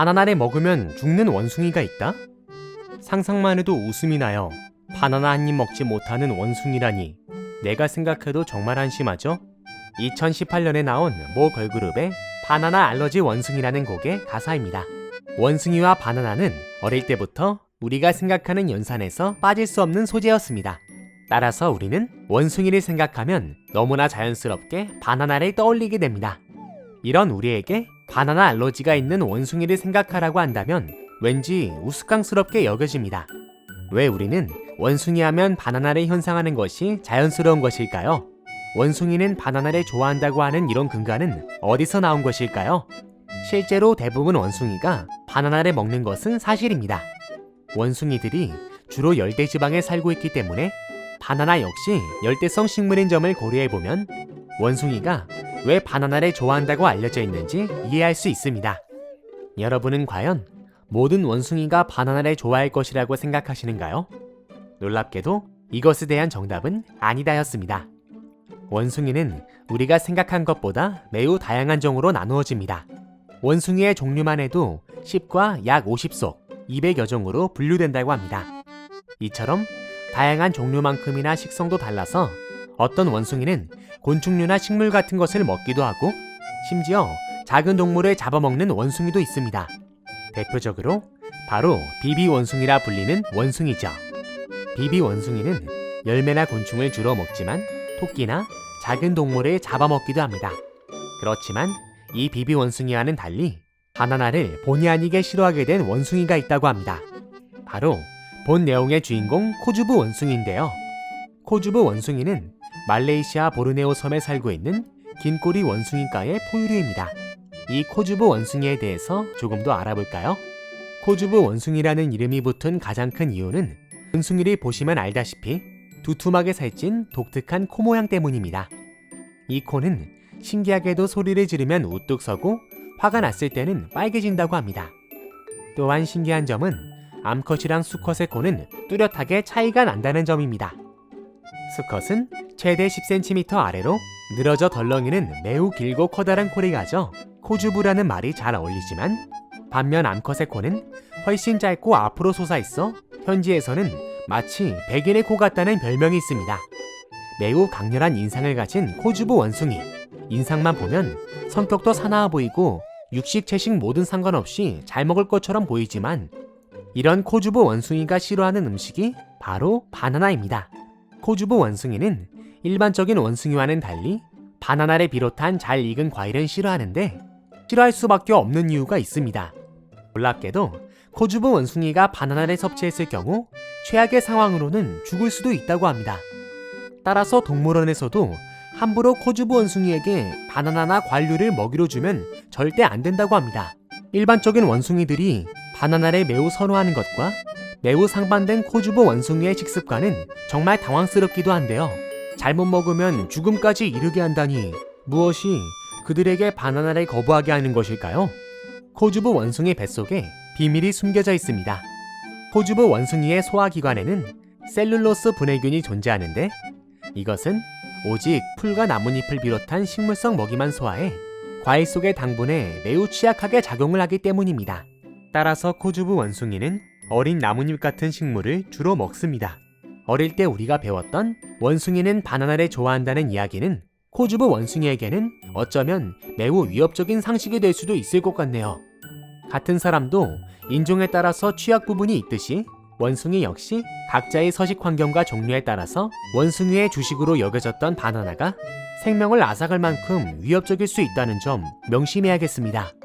바나나를 먹으면 죽는 원숭이가 있다? 상상만 해도 웃음이 나요. 바나나 한 입 먹지 못하는 원숭이라니. 내가 생각해도 정말 한심하죠? 2018년에 나온 모 걸그룹의 바나나 알러지 원숭이라는 곡의 가사입니다. 원숭이와 바나나는 어릴 때부터 우리가 생각하는 연산에서 빠질 수 없는 소재였습니다. 따라서 우리는 원숭이를 생각하면 너무나 자연스럽게 바나나를 떠올리게 됩니다. 이런 우리에게 바나나 알러지가 있는 원숭이를 생각하라고 한다면 왠지 우스꽝스럽게 여겨집니다. 왜 우리는 원숭이 하면 바나나를 현상하는 것이 자연스러운 것일까요? 원숭이는 바나나를 좋아한다고 하는 이런 근거는 어디서 나온 것일까요? 실제로 대부분 원숭이가 바나나를 먹는 것은 사실입니다. 원숭이들이 주로 열대지방에 살고 있기 때문에 바나나 역시 열대성 식물인 점을 고려해보면 원숭이가 왜 바나나를 좋아한다고 알려져 있는지 이해할 수 있습니다. 여러분은 과연 모든 원숭이가 바나나를 좋아할 것이라고 생각하시는가요? 놀랍게도 이것에 대한 정답은 아니다였습니다. 원숭이는 우리가 생각한 것보다 매우 다양한 종으로 나누어집니다. 원숭이의 종류만 해도 10과 약 50속, 200여 종으로 분류된다고 합니다. 이처럼 다양한 종류만큼이나 식성도 달라서 어떤 원숭이는 곤충류나 식물 같은 것을 먹기도 하고 심지어 작은 동물을 잡아먹는 원숭이도 있습니다. 대표적으로 바로 비비원숭이라 불리는 원숭이죠. 비비원숭이는 열매나 곤충을 주로 먹지만 토끼나 작은 동물을 잡아먹기도 합니다. 그렇지만 이 비비원숭이와는 달리 바나나를 본의 아니게 싫어하게 된 원숭이가 있다고 합니다. 바로 본 내용의 주인공 코주부 원숭이인데요. 코주부 원숭이는 말레이시아 보르네오 섬에 살고 있는 긴꼬리 원숭이과의 포유류입니다. 이 코주부 원숭이에 대해서 조금 더 알아볼까요? 코주부 원숭이라는 이름이 붙은 가장 큰 이유는 원숭이를 보시면 알다시피 두툼하게 살찐 독특한 코 모양 때문입니다. 이 코는 신기하게도 소리를 지르면 우뚝 서고 화가 났을 때는 빨개진다고 합니다. 또한 신기한 점은 암컷이랑 수컷의 코는 뚜렷하게 차이가 난다는 점입니다. 수컷은 최대 10cm 아래로 늘어져 덜렁이는 매우 길고 커다란 코를 가져 코주부라는 말이 잘 어울리지만 반면 암컷의 코는 훨씬 짧고 앞으로 솟아있어 현지에서는 마치 백인의 코 같다는 별명이 있습니다. 매우 강렬한 인상을 가진 코주부 원숭이. 인상만 보면 성격도 사나워 보이고 육식, 채식 모든 상관없이 잘 먹을 것처럼 보이지만 이런 코주부 원숭이가 싫어하는 음식이 바로 바나나입니다. 코주부 원숭이는 일반적인 원숭이와는 달리 바나나를 비롯한 잘 익은 과일은 싫어하는데 싫어할 수밖에 없는 이유가 있습니다. 놀랍게도 코주부 원숭이가 바나나를 섭취했을 경우 최악의 상황으로는 죽을 수도 있다고 합니다. 따라서 동물원에서도 함부로 코주부 원숭이에게 바나나나 과일류를 먹이로 주면 절대 안 된다고 합니다. 일반적인 원숭이들이 바나나를 매우 선호하는 것과 매우 상반된 코주부 원숭이의 식습관은 정말 당황스럽기도 한데요. 잘못 먹으면 죽음까지 이르게 한다니 무엇이 그들에게 바나나를 거부하게 하는 것일까요? 코주부 원숭이 뱃속에 비밀이 숨겨져 있습니다. 코주부 원숭이의 소화기관에는 셀룰로스 분해균이 존재하는데 이것은 오직 풀과 나뭇잎을 비롯한 식물성 먹이만 소화해 과일 속의 당분에 매우 취약하게 작용을 하기 때문입니다. 따라서 코주부 원숭이는 어린 나뭇잎 같은 식물을 주로 먹습니다. 어릴 때 우리가 배웠던 원숭이는 바나나를 좋아한다는 이야기는 코주부 원숭이에게는 어쩌면 매우 위협적인 상식이 될 수도 있을 것 같네요. 같은 사람도 인종에 따라서 취약 부분이 있듯이 원숭이 역시 각자의 서식 환경과 종류에 따라서 원숭이의 주식으로 여겨졌던 바나나가 생명을 앗아갈 만큼 위협적일 수 있다는 점 명심해야겠습니다.